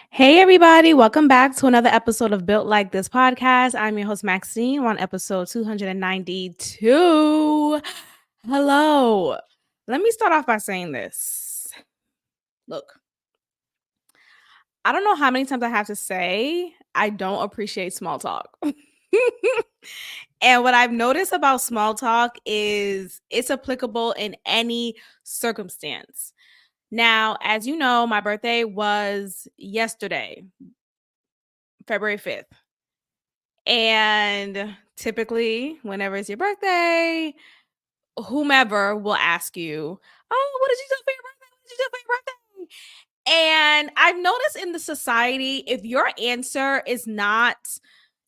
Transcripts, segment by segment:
Hey, everybody. Welcome back to another episode of Built Like This podcast. I'm your host, Maxine, on episode 292. Hello. Let me start off by saying this. Look, I don't know how many times I have to say I don't appreciate small talk. And what I've noticed about small talk is it's applicable in any circumstance. Now, as you know, my birthday was yesterday, February 5th. And typically, whenever it's your birthday, whomever will ask you, "Oh, what did you do for your birthday? What did you do for your birthday?" And I've noticed in the society, if your answer is not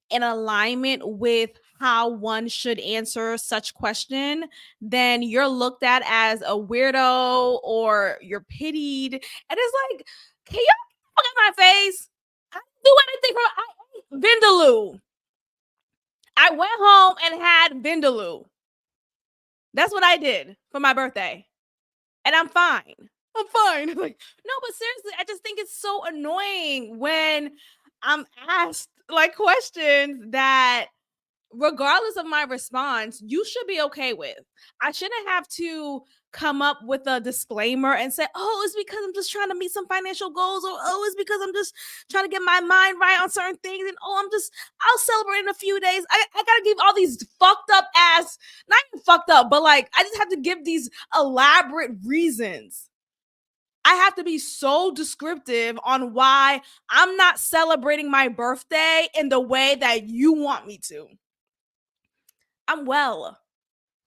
in alignment with how one should answer such question, then you're looked at as a weirdo or you're pitied. And it's like, can y'all look at my face? I didn't do anything for I ate Vindaloo. I went home and had Vindaloo. That's what I did for my birthday. And I'm fine. I'm fine. Like, no, but seriously, I just think it's so annoying when I'm asked like questions that regardless of my response, you should be okay with. I shouldn't have to come up with a disclaimer and say, "Oh, it's because I'm just trying to meet some financial goals," or "Oh, it's because I'm just trying to get my mind right on certain things," and "Oh, I'll celebrate in a few days." I gotta give all these fucked up ass, not even fucked up, but like I just have to give these elaborate reasons. I have to be so descriptive on why I'm not celebrating my birthday in the way that you want me to. I'm well.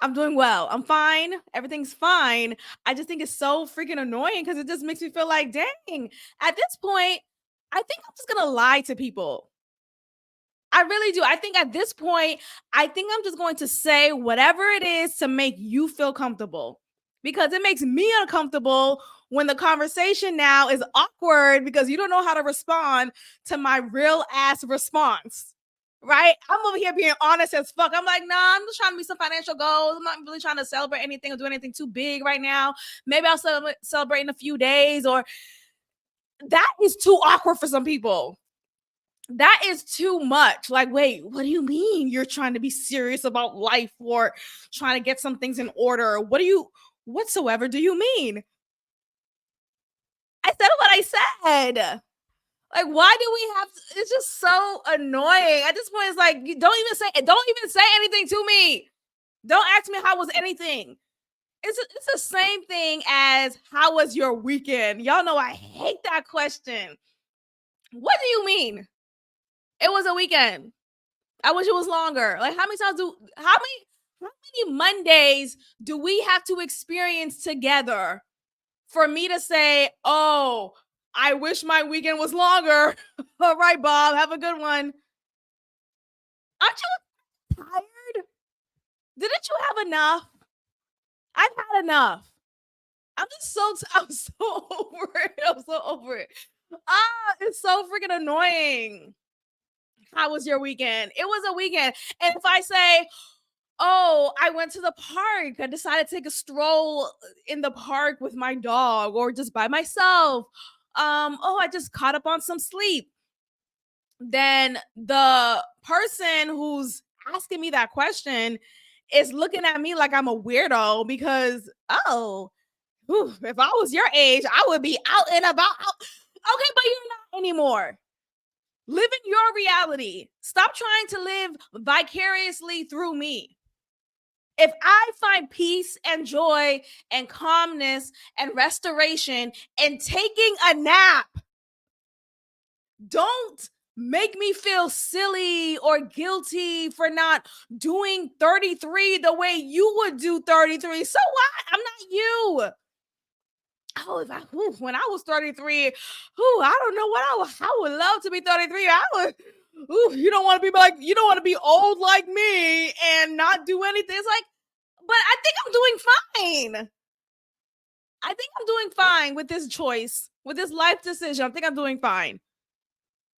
I'm doing well. I'm fine. Everything's fine. I just think it's so freaking annoying because it just makes me feel like, dang, at this point, I think I'm just going to lie to people. I really do. I think at this point, I think I'm just going to say whatever it is to make you feel comfortable because it makes me uncomfortable when the conversation now is awkward because you don't know how to respond to my real ass response. Right? I'm over here being honest as fuck. I'm like, nah, I'm just trying to meet some financial goals. I'm not really trying to celebrate anything or do anything too big right now. Maybe I'll celebrate in a few days, or that is too awkward for some people. That is too much. Like, wait, what do you mean you're trying to be serious about life or trying to get some things in order? What do you whatsoever do you mean? I said what I said. Like, why do we have to, it's just so annoying. At this point, it's like, don't even say anything to me. Don't ask me how was anything. It's the same thing as how was your weekend? Y'all know I hate that question. What do you mean? It was a weekend. I wish it was longer. Like how many Mondays do we have to experience together for me to say, "Oh, I wish my weekend was longer." All right, Bob, have a good one. Aren't you tired? Didn't you have enough? I've had enough. I'm so over it. I'm so over it. It's so freaking annoying. How was your weekend? It was a weekend. And if I say, "Oh, I went to the park. I decided to take a stroll in the park with my dog or just by myself. Oh, I just caught up on some sleep." Then the person who's asking me that question is looking at me like I'm a weirdo because, oh, whew, if I was your age, I would be out and about. Okay, but you're not anymore. Live in your reality. Stop trying to live vicariously through me. If I find peace and joy and calmness and restoration in taking a nap, don't make me feel silly or guilty for not doing 33 the way you would do 33. So what? I'm not you. Oh, when I was 33, I don't know what I would love to be 33. I would, you don't want to be like, you don't want to be old like me and not do anything. It's like, but I think I'm doing fine. I think I'm doing fine with this choice, with this life decision. I think I'm doing fine.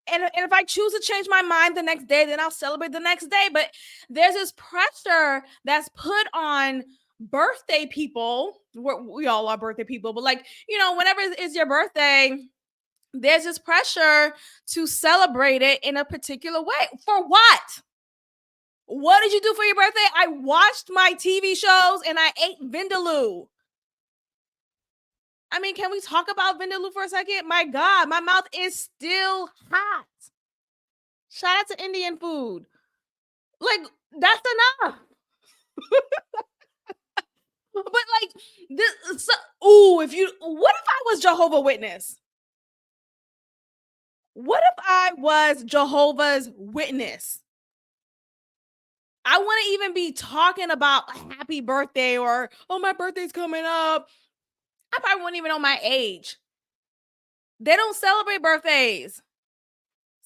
And if I choose to change my mind the next day, then I'll celebrate the next day. But there's this pressure that's put on birthday people. We all are birthday people, but like, whenever it's your birthday, there's this pressure to celebrate it in a particular way. For what? What did you do for your birthday? I watched my TV shows and I ate Vindaloo. I mean, can we talk about Vindaloo for a second? My God, my mouth is still hot. Shout out to Indian food. Like, that's enough. But like this, so, if you, what if I was Jehovah Witness? What if I was Jehovah's Witness? I wouldn't even be talking about happy birthday or, oh, my birthday's coming up. I probably wouldn't even know my age. They don't celebrate birthdays.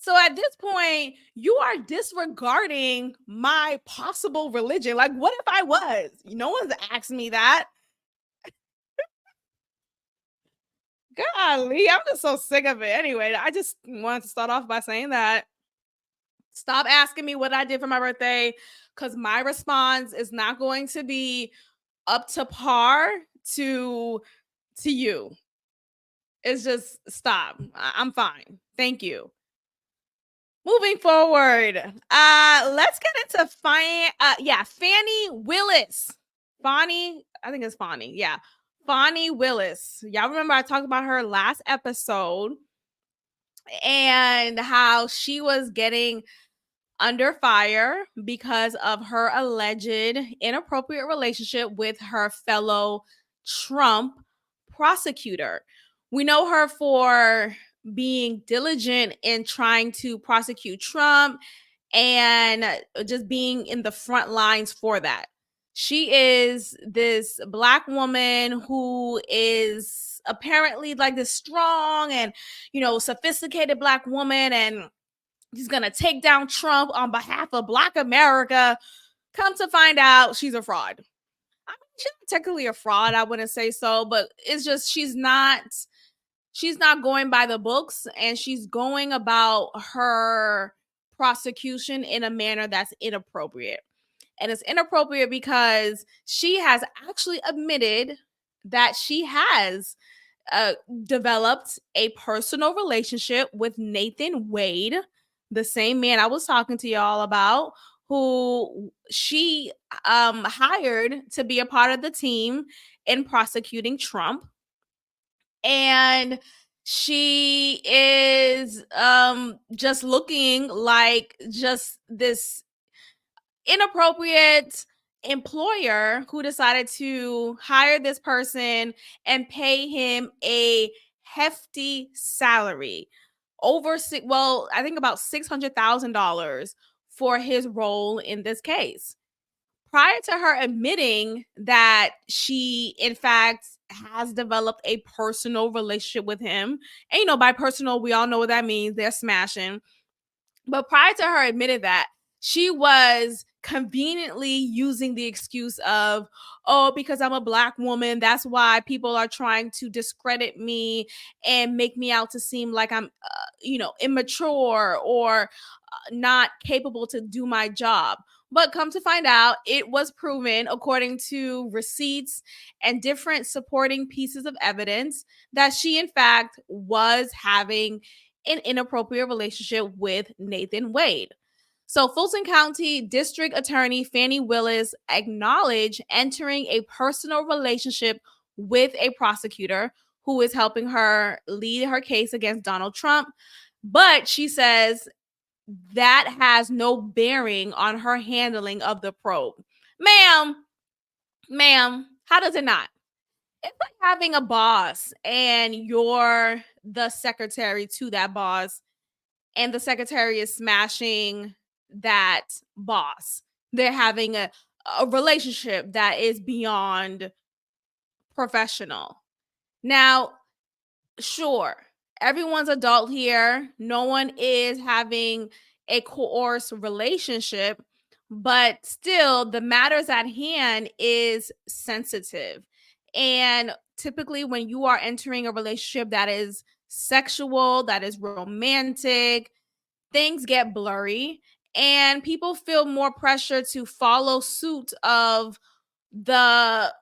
So at this point, you are disregarding my possible religion. Like, what if I was? No one's asked me that. Golly, I'm just so sick of it. Anyway, I just wanted to start off by saying that. Stop asking me what I did for my birthday because my response is not going to be up to par to you. It's just stop. I'm fine. Thank you. Moving forward, let's get into Fannie Willis. Bonnie, I think it's Bonnie. Yeah, Bonnie Willis. Y'all remember I talked about her last episode and how she was getting under fire because of her alleged inappropriate relationship with her fellow Trump prosecutor. We know her for being diligent in trying to prosecute Trump and just being in the front lines for that. She is this Black woman who is apparently like this strong and, sophisticated Black woman, and she's going to take down Trump on behalf of Black America. Come to find out, she's a fraud. I mean, she's not technically a fraud, I wouldn't say so, but it's just she's not going by the books, and she's going about her prosecution in a manner that's inappropriate. And it's inappropriate because she has actually admitted that she has developed a personal relationship with Nathan Wade, the same man I was talking to y'all about, who she hired to be a part of the team in prosecuting Trump. And she is just looking like just this inappropriate employer who decided to hire this person and pay him a hefty salary, I think about $600,000 for his role in this case. Prior to her admitting that she in fact has developed a personal relationship with him, and by personal, we all know what that means, they're smashing. But prior to her admitting that, she was conveniently using the excuse of, oh, because I'm a Black woman, that's why people are trying to discredit me and make me out to seem like I'm, immature or not capable to do my job. But come to find out, it was proven, according to receipts and different supporting pieces of evidence, that she, in fact, was having an inappropriate relationship with Nathan Wade. So Fulton County District Attorney Fannie Willis acknowledged entering a personal relationship with a prosecutor who is helping her lead her case against Donald Trump. But she says that has no bearing on her handling of the probe. Ma'am, how does it not? It's like having a boss and you're the secretary to that boss, and the secretary is smashing that boss. They're having a relationship that is beyond professional. Now, sure, everyone's adult here. No one is having a coerced relationship, but still, the matters at hand is sensitive. And typically, when you are entering a relationship that is sexual, that is romantic, things get blurry and people feel more pressure to follow suit of the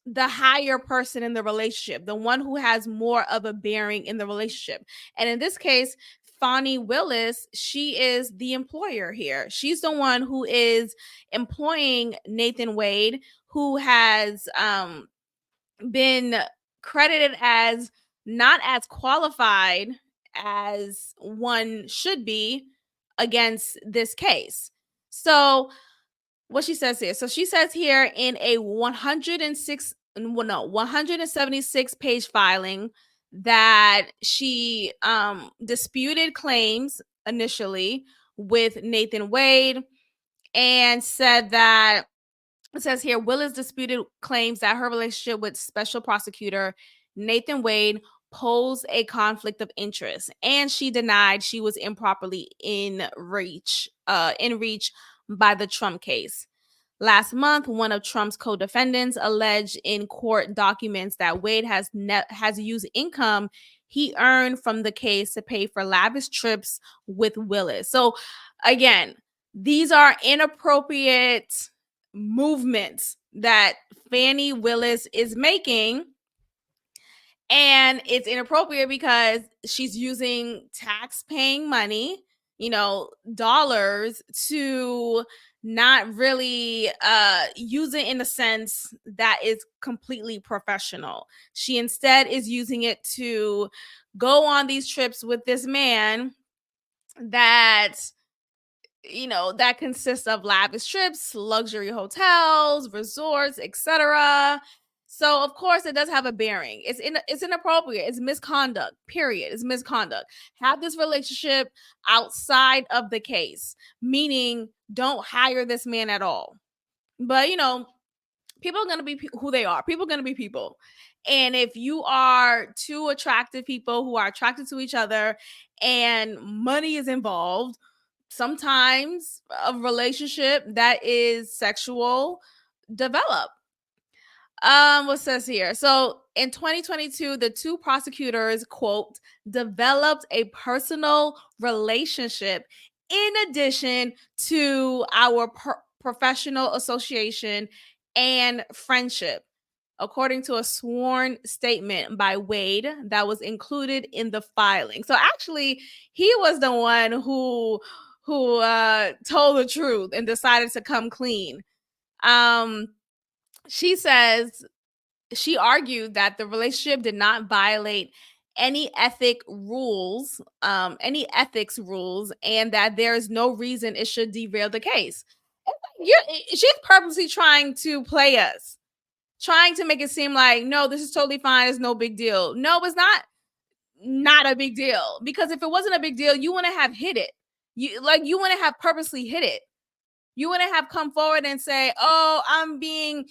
the higher person in the relationship, the one who has more of a bearing in the relationship. And in this case, Fani Willis, she is the employer here. She's the one who is employing Nathan Wade, who has been credited as not as qualified as one should be against this case. So what she says here. So she says here in a 176 page filing that she disputed claims initially with Nathan Wade, and said that, it says here, Willis disputed claims that her relationship with special prosecutor Nathan Wade posed a conflict of interest, and she denied she was improperly in reach by the Trump case. Last month, one of Trump's co-defendants alleged in court documents that Wade has used income he earned from the case to pay for lavish trips with Willis. So again, these are inappropriate movements that Fani Willis is making, and it's inappropriate because she's using tax paying money, dollars, to not really use it in a sense that is completely professional. She instead is using it to go on these trips with this man that that consists of lavish trips, luxury hotels, resorts, etc. So of course it does have a bearing. It's inappropriate. It's misconduct. Period. It's misconduct. Have this relationship outside of the case, meaning don't hire this man at all. But people are going to be who they are. People are going to be people. And if you are two attractive people who are attracted to each other and money is involved, sometimes a relationship that is sexual develop. What says here? So in 2022, the two prosecutors, quote, developed a personal relationship in addition to our professional association and friendship, according to a sworn statement by Wade that was included in the filing. So actually, he was the one who told the truth and decided to come clean. She says she argued that the relationship did not violate any ethics rules, and that there is no reason it should derail the case. She's purposely trying to play us, trying to make it seem like, no, this is totally fine. It's no big deal. No, it's not a big deal, because if it wasn't a big deal, you wouldn't have hit it. You wouldn't have purposely hit it. You wouldn't have come forward and say, "Oh, I'm being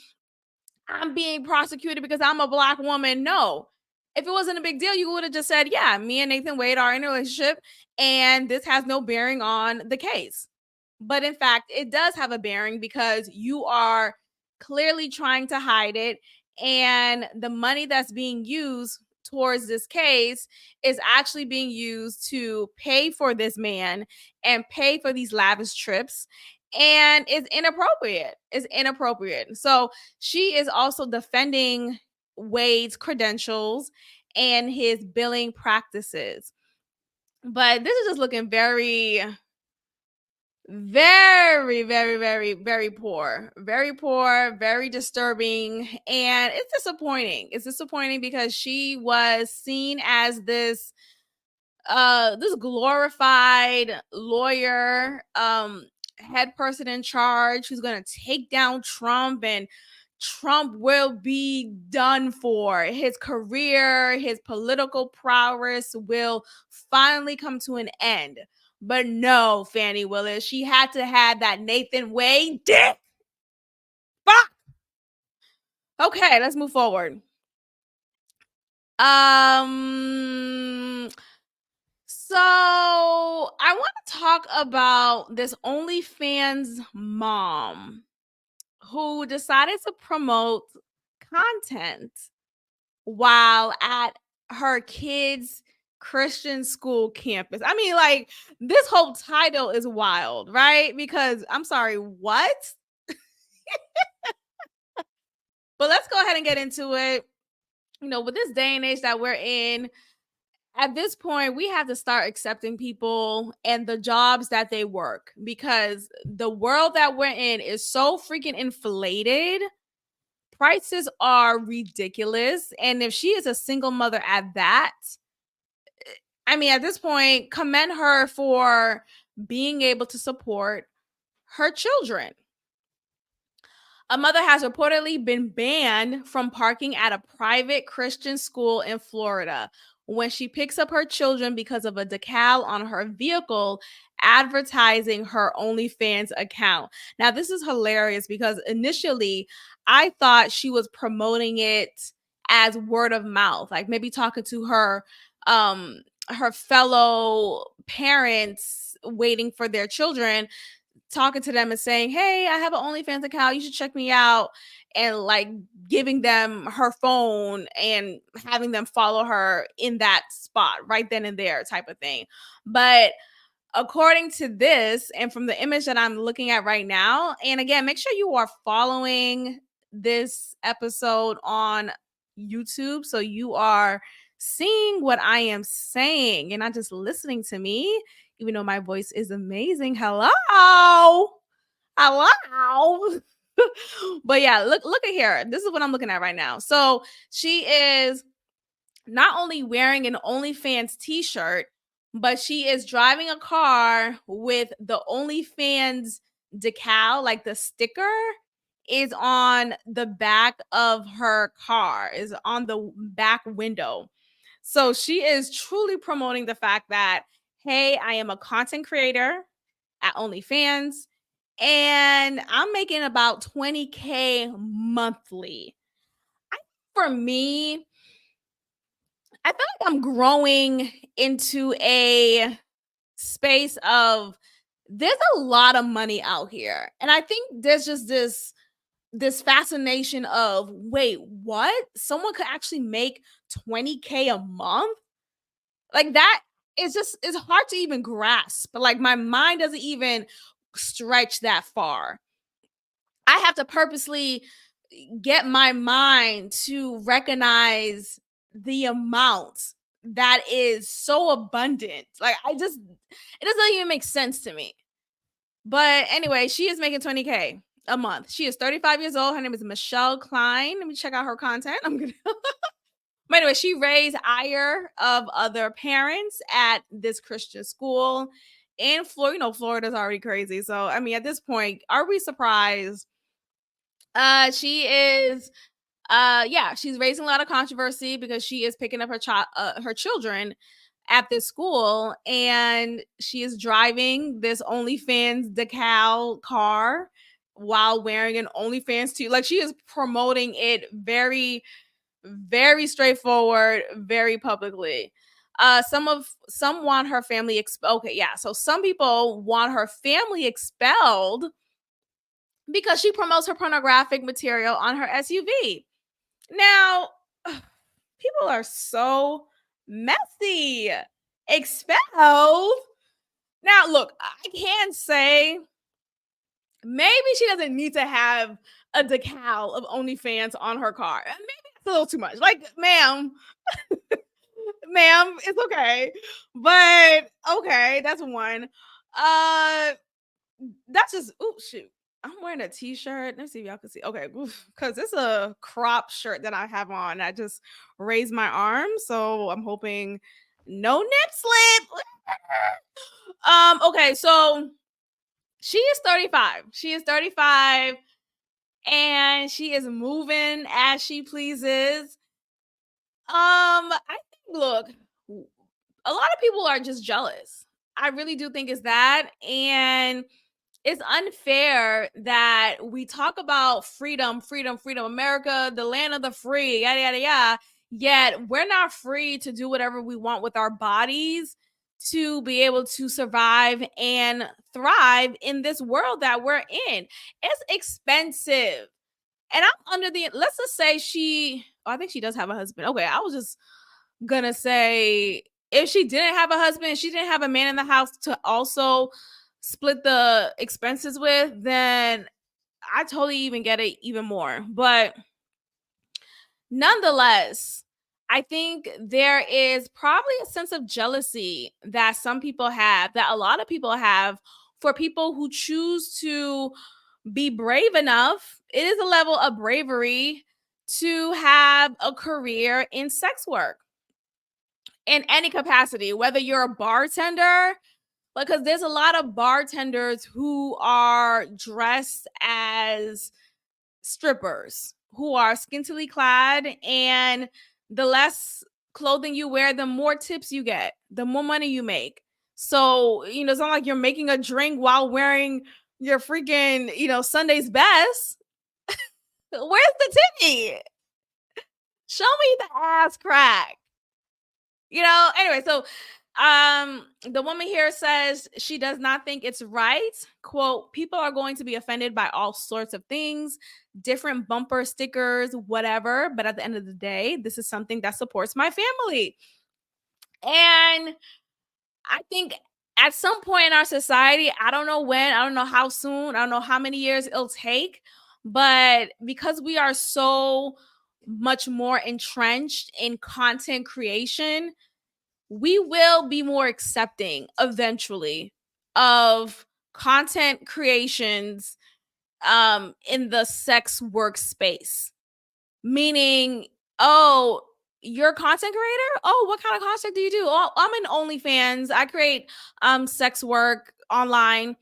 prosecuted because I'm a Black woman." No. If it wasn't a big deal, you would have just said, "Yeah, me and Nathan Wade are in a relationship and this has no bearing on the case." But in fact, it does have a bearing, because you are clearly trying to hide it, and the money that's being used towards this case is actually being used to pay for this man and pay for these lavish trips, and it's inappropriate. It's inappropriate. So she is also defending Wade's credentials and his billing practices. But this is just looking very, very, very, very, very poor. Very poor, very disturbing. And it's disappointing. It's disappointing because she was seen as this glorified lawyer, head person in charge, who's going to take down Trump, and Trump will be done for. His career, his political prowess will finally come to an end. But no, Fani Willis, she had to have that Nathan Wade dick. Fuck. Okay, let's move forward. So I want to talk about this OnlyFans mom who decided to promote content while at her kids' Christian school campus. I mean, like, this whole title is wild, right? Because I'm sorry, what? But let's go ahead and get into it. With this day and age that we're in, at this point, we have to start accepting people and the jobs that they work, because the world that we're in is so freaking inflated. Prices are ridiculous. And if she is a single mother at that, I mean, at this point, commend her for being able to support her children. A mother has reportedly been banned from parking at a private Christian school in Florida when she picks up her children because of a decal on her vehicle advertising her OnlyFans account. Now, this is hilarious because initially I thought she was promoting it as word of mouth, like maybe talking to her fellow parents waiting for their children, talking to them and saying, "Hey, I have an OnlyFans account. You should check me out." And like giving them her phone and having them follow her in that spot right then and there type of thing. But according to this, and from the image that I'm looking at right now, and again, make sure you are following this episode on YouTube so you are seeing what I am saying and not just listening to me, even though my voice is amazing. Hello. Hello. But yeah, look at here. This is what I'm looking at right now. So she is not only wearing an OnlyFans t-shirt, but she is driving a car with the OnlyFans decal, like the sticker is on the back of her car, is on the back window. So she is truly promoting the fact that, hey, I am a content creator at OnlyFans and I'm making about 20K monthly. For me, I feel like I'm growing into a space of there's a lot of money out here. And I think there's just this fascination of, wait, what? Someone could actually make 20K a month? Like that is just, it's hard to even grasp. But like my mind doesn't even stretch that far. I have to purposely get my mind to recognize the amount that is so abundant. Like it doesn't even make sense to me. But anyway, she is making 20K a month. She is 35 years old. Her name is Michelle Klein. Let me check out her content. I'm gonna But anyway, she raised ire of other parents at this Christian school in Florida. Florida's already crazy. So I mean, at this point, are we surprised? She is yeah, she's raising a lot of controversy because she is picking up her children at this school, and she is driving this OnlyFans decal car while wearing an OnlyFans too. Like she is promoting it very, very straightforward, very publicly. Some want her family expelled. Okay, yeah. So some people want her family expelled because she promotes her pornographic material on her SUV. Now, people are so messy. Expelled. Now, look, I can say maybe she doesn't need to have a decal of OnlyFans on her car. Maybe it's a little too much. Like, ma'am, ma'am, it's okay. But okay, that's one. That's just, oh shoot. I'm wearing a t-shirt. Let me see if y'all can see. Okay, because it's a crop shirt that I have on. I just raised my arm, so I'm hoping no nip slip. Okay, so she is 35. She is 35 and she is moving as she pleases. I think, look, a lot of people are just jealous. I really do think it's that. And it's unfair that we talk about freedom, freedom, freedom, America, the land of the free, yada, yada, yada. Yet we're not free to do whatever we want with our bodies to be able to survive and thrive in this world that we're in. It's expensive. And I'm under the, let's just say I think she does have a husband. Okay, I was just gonna say, if she didn't have a husband, she didn't have a man in the house to also split the expenses with, then I totally even get it even more. But Nonetheless, I think there is probably a sense of jealousy that some people have, that a lot of people have, for people who choose to be brave enough. It is a level of bravery to have a career in sex work in any capacity, whether you're a bartender, because there's a lot of bartenders who are dressed as strippers, who are scantily clad, and the less clothing you wear, the more tips you get, the more money you make. So, it's not like you're making a drink while wearing your freaking, Sunday's best. Where's the tippy? Show me the ass crack. Anyway, so the woman here says she does not think it's right. Quote, people are going to be offended by all sorts of things, different bumper stickers, whatever, but at the end of the day, this is something that supports my family. And I think at some point in our society, I don't know when, I don't know how soon, I don't know how many years it'll take, but because we are so much more entrenched in content creation, we will be more accepting eventually of content creations in the sex workspace. Meaning, oh, you're a content creator? Oh, what kind of content do you do? Oh, I'm in OnlyFans. I create sex work online.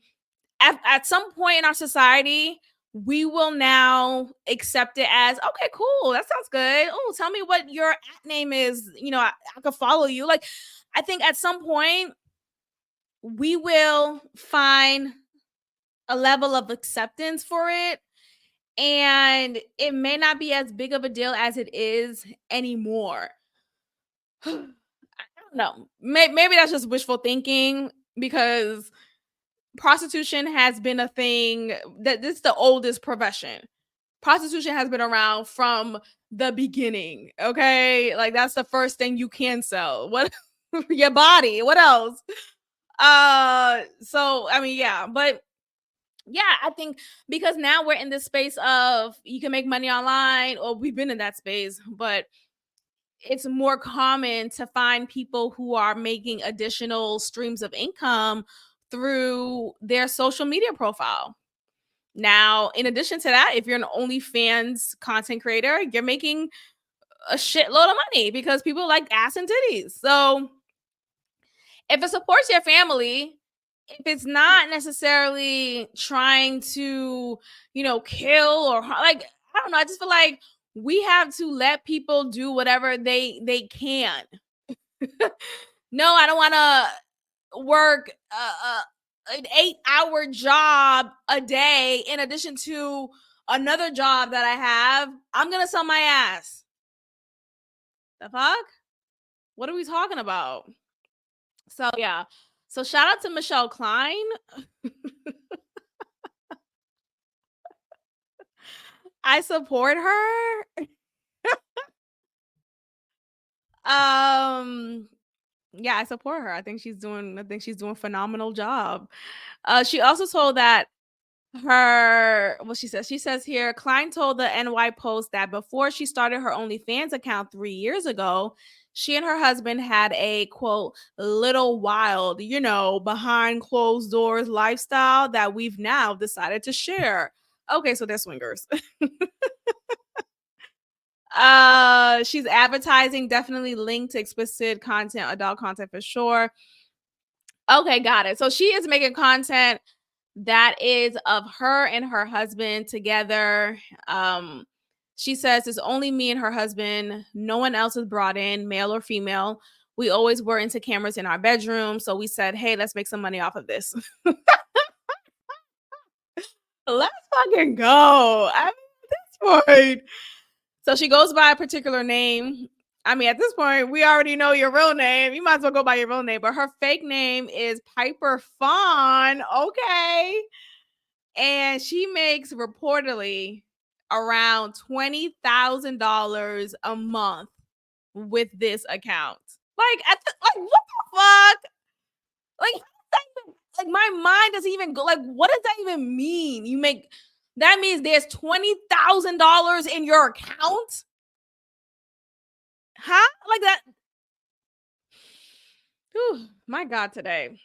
At some point in our society, we will now accept it as, okay, cool, that sounds good. Oh, tell me what your at name is. I could follow you. Like, I think at some point we will find a level of acceptance for it, and it may not be as big of a deal as it is anymore. I don't know. Maybe that's just wishful thinking, because prostitution has been a thing that this is the oldest profession. Prostitution has been around from the beginning. Okay. Like, that's the first thing you can sell. What? Your body. What else? So I mean, yeah, but yeah, I think because now we're in this space of you can make money online, or we've been in that space, but it's more common to find people who are making additional streams of income through their social media profile. Now, in addition to that, if you're an OnlyFans content creator, you're making a shitload of money because people like ass and titties. So if it supports your family, if it's not necessarily trying to, kill or like, I don't know, I just feel like we have to let people do whatever they can. No, I don't want to work an 8-hour job a day in addition to another job that I have. I'm gonna sell my ass. The fuck? What are we talking about? So yeah. So shout out to Michelle Klein. I support her. Um yeah, I support her. I think she's doing a phenomenal job. She also told that she says here, Klein told the NY Post that before she started her OnlyFans account 3 years ago, she and her husband had a quote little wild, behind closed doors lifestyle that we've now decided to share. Okay, so they're swingers. She's advertising, definitely linked to explicit content, adult content for sure. Okay, got it. So she is making content that is of her and her husband together. She says it's only me and her husband. No one else is brought in, male or female. We always were into cameras in our bedroom, so we said, "Hey, let's make some money off of this." Let's fucking go. I mean, at this point. So she goes by a particular name. I mean, at this point, we already know your real name. You might as well go by your real name, but her fake name is Piper Fawn. Okay. And she makes reportedly around $20,000 a month with this account. Like what the fuck? Like, like my mind doesn't even go. Like, what does that even mean? That means there's $20,000 in your account. Huh? Like that. Whew, my God, today.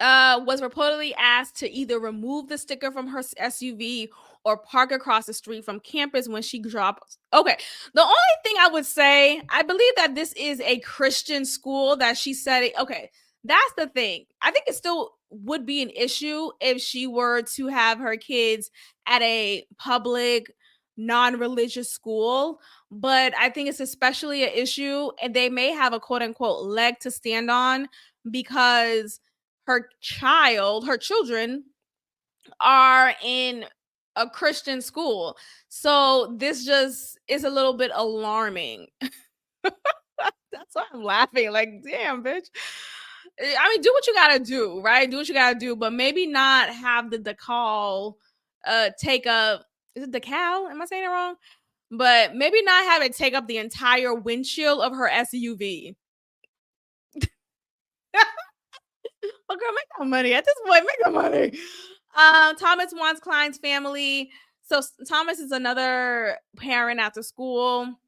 Was reportedly asked to either remove the sticker from her SUV or park across the street from campus when she dropped. Okay, the only thing I would say, I believe that this is a Christian school that she said it. Okay, that's the thing. I think it still would be an issue if she were to have her kids at a public, non-religious school, but I think it's especially an issue, and they may have a quote unquote leg to stand on because her children are in a Christian school. So this just is a little bit alarming. That's why I'm laughing. Like, damn, bitch. I mean, do what you gotta do, right? Do what you gotta do, but maybe not have the decal take up, is it decal? Am I saying it wrong? But maybe not have it take up the entire windshield of her SUV. Oh, girl, make that money. At this point, make the money. Thomas wants Klein's family. So Thomas is another parent after school,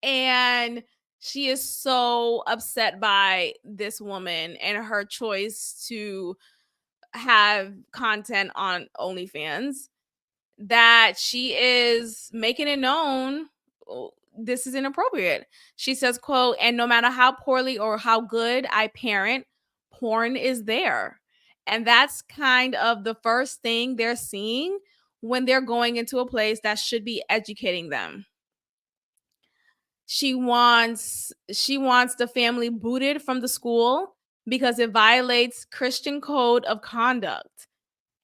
and she is so upset by this woman and her choice to have content on OnlyFans, that she is making it known, oh, this is inappropriate. She says, quote, and no matter how poorly or how good I parent, porn is there. And that's kind of the first thing they're seeing when they're going into a place that should be educating them. She wants the family booted from the school because it violates Christian code of conduct.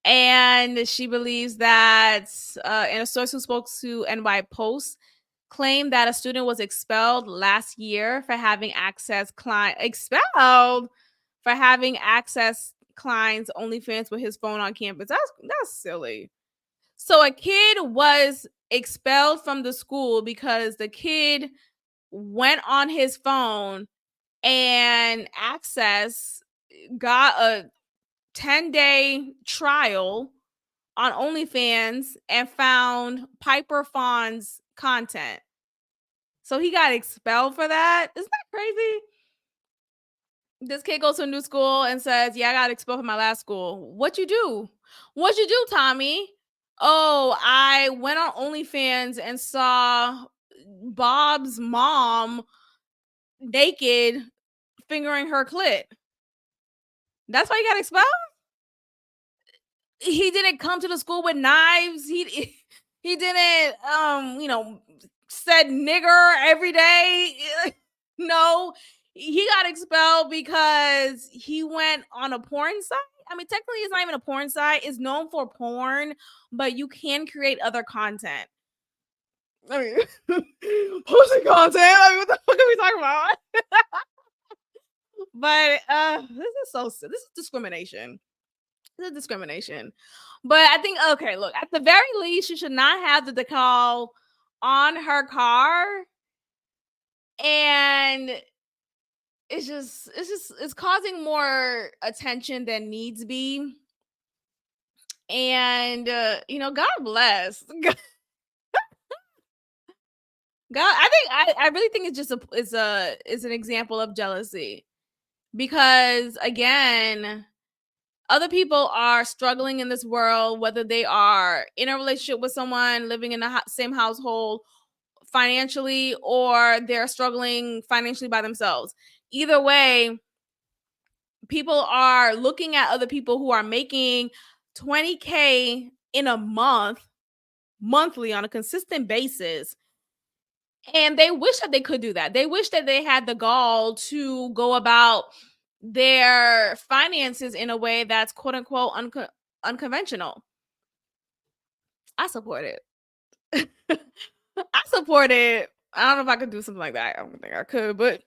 And she believes that, and a source who spoke to NY Post claimed that a student was expelled last year for having access Klein's OnlyFans with his phone on campus. That's silly. So a kid was expelled from the school because the kid went on his phone and got a 10-day trial on OnlyFans and found Piper Fawn's content. So he got expelled for that. Isn't that crazy? This kid goes to a new school and says, yeah, I got expelled from my last school. What you do? What'd you do, Tommy? Oh, I went on OnlyFans and saw Bob's mom naked fingering her clit. That's why he got expelled? He didn't come to the school with knives. He didn't said nigger every day. No, he got expelled because he went on a porn site. I mean, technically it's not even a porn site. It's known for porn, but you can create other content. I mean, posting content. I mean, what the fuck are we talking about? But this is discrimination. This is discrimination. But I think, okay, look, at the very least, you should not have the decal on her car. And it's causing more attention than needs be. And God bless. God, I really think it's just is an example of jealousy, because again, other people are struggling in this world, whether they are in a relationship with someone, living in the same household financially, or they're struggling financially by themselves. Either way, people are looking at other people who are making 20K in a monthly on a consistent basis, and they wish that they could do that. They wish that they had the gall to go about their finances in a way that's quote unquote unconventional. I support it. I support it. I don't know if I could do something like that. I don't think I could, but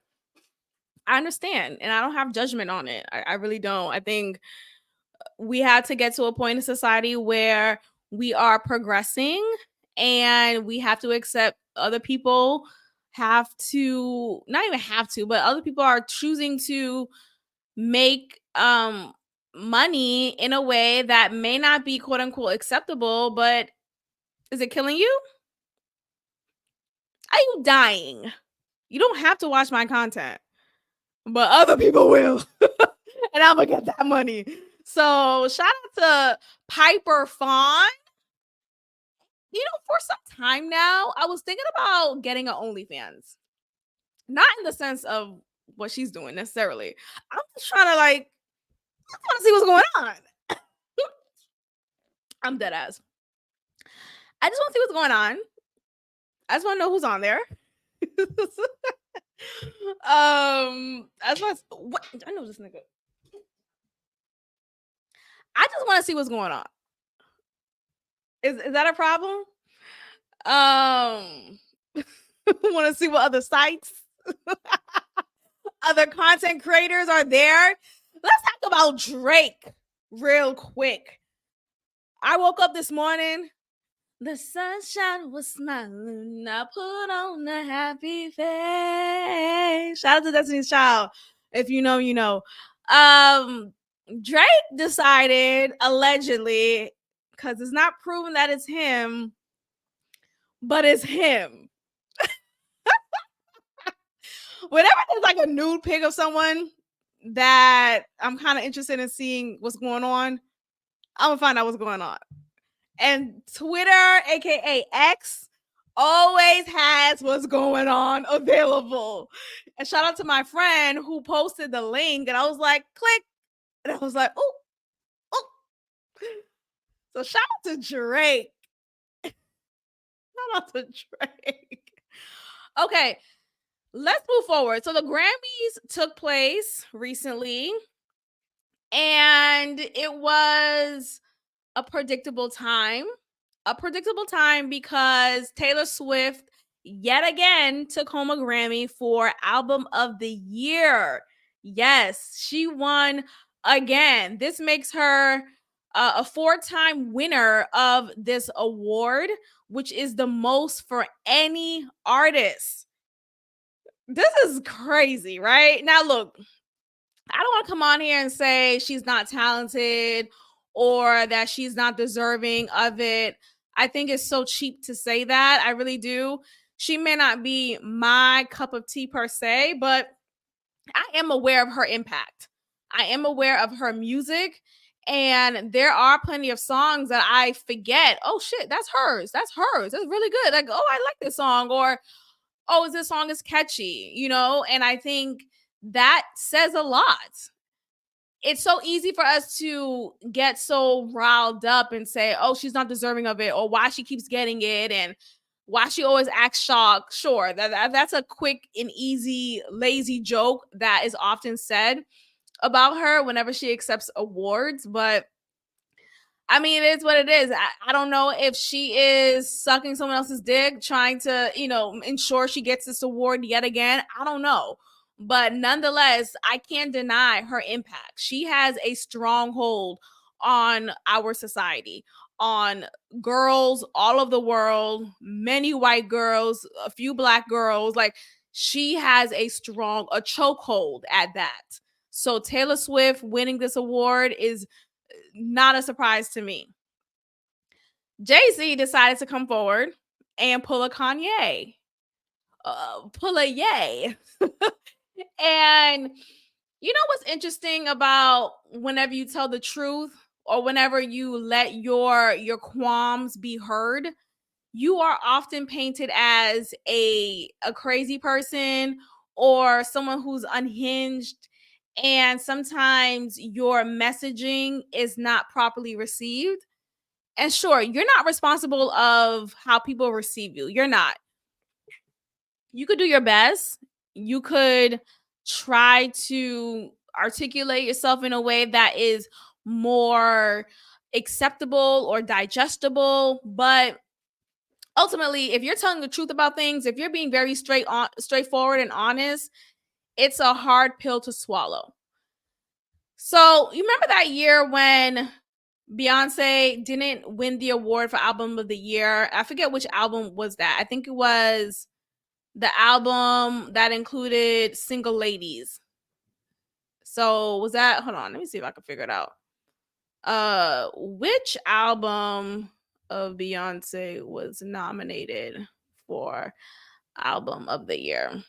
I understand, and I don't have judgment on it. I really don't. I think we have to get to a point in society where we are progressing, and we have to accept other people have to, not even have to, but other people are choosing to make money in a way that may not be quote unquote acceptable. But is it killing you? Are you dying? You don't have to watch my content, but other people will. And I'm gonna get that money. So shout out to Piper Fawn. For some time now, I was thinking about getting an OnlyFans. Not in the sense of what she's doing necessarily. I'm just trying to I want to see what's going on. I'm dead ass. I just want to see what's going on. I just want to know who's on there. I just want what I know this nigga. I just want to see what's going on. Is that a problem? Want to see what other sites, other content creators are there. Let's talk about Drake real quick. I woke up this morning. The sunshine was smiling. I put on a happy face. Shout out to Destiny's Child. If you know, you know. Drake decided, allegedly, because it's not proven that it's him, but it's him. Whenever there's like a nude pic of someone that I'm kind of interested in seeing what's going on, I'm gonna find out what's going on. And Twitter, aka X, always has what's going on available. And shout out to my friend who posted the link, and I was like, click, and I was like, oh. So shout out to Drake. Shout out to Drake. Okay, let's move forward. So the Grammys took place recently, and it was a predictable time. A predictable time because Taylor Swift yet again took home a Grammy for Album of the Year. Yes, she won again. This makes her a 4-time winner of this award, which is the most for any artist. This is crazy, right? Now, look, I don't want to come on here and say she's not talented or that she's not deserving of it. I think it's so cheap to say that. I really do. She may not be my cup of tea per se, but I am aware of her impact. I am aware of her music. And there are plenty of songs that I forget. Oh shit, that's hers. That's hers. That's really good. Like, oh, I like this song. Or, oh, this song is catchy, And I think that says a lot. It's so easy for us to get so riled up and say, oh, she's not deserving of it, or why she keeps getting it, and why she always acts shocked. Sure, that's a quick and easy, lazy joke that is often said about her whenever she accepts awards. But I mean, it is what it is. I don't know if she is sucking someone else's dick, trying to, ensure she gets this award yet again. I don't know. But nonetheless, I can't deny her impact. She has a stronghold on our society, on girls all over the world, many white girls, a few black girls. Like, she has a chokehold at that. So Taylor Swift winning this award is not a surprise to me. Jay-Z decided to come forward and pull a Kanye. Pull a yay. And you know what's interesting about whenever you tell the truth or whenever you let your qualms be heard, you are often painted as a crazy person or someone who's unhinged, and sometimes your messaging is not properly received. And sure, you're not responsible of how people receive you. You're not. You could do your best. You could try to articulate yourself in a way that is more acceptable or digestible, but ultimately, if you're telling the truth about things, if you're being very straightforward and honest, it's a hard pill to swallow. So you remember that year when Beyonce didn't win the award for Album of the Year? I forget which album was that. I think it was the album that included Single Ladies. So was that, hold on, let me see if I can figure it out. Which album of Beyonce was nominated for Album of the Year?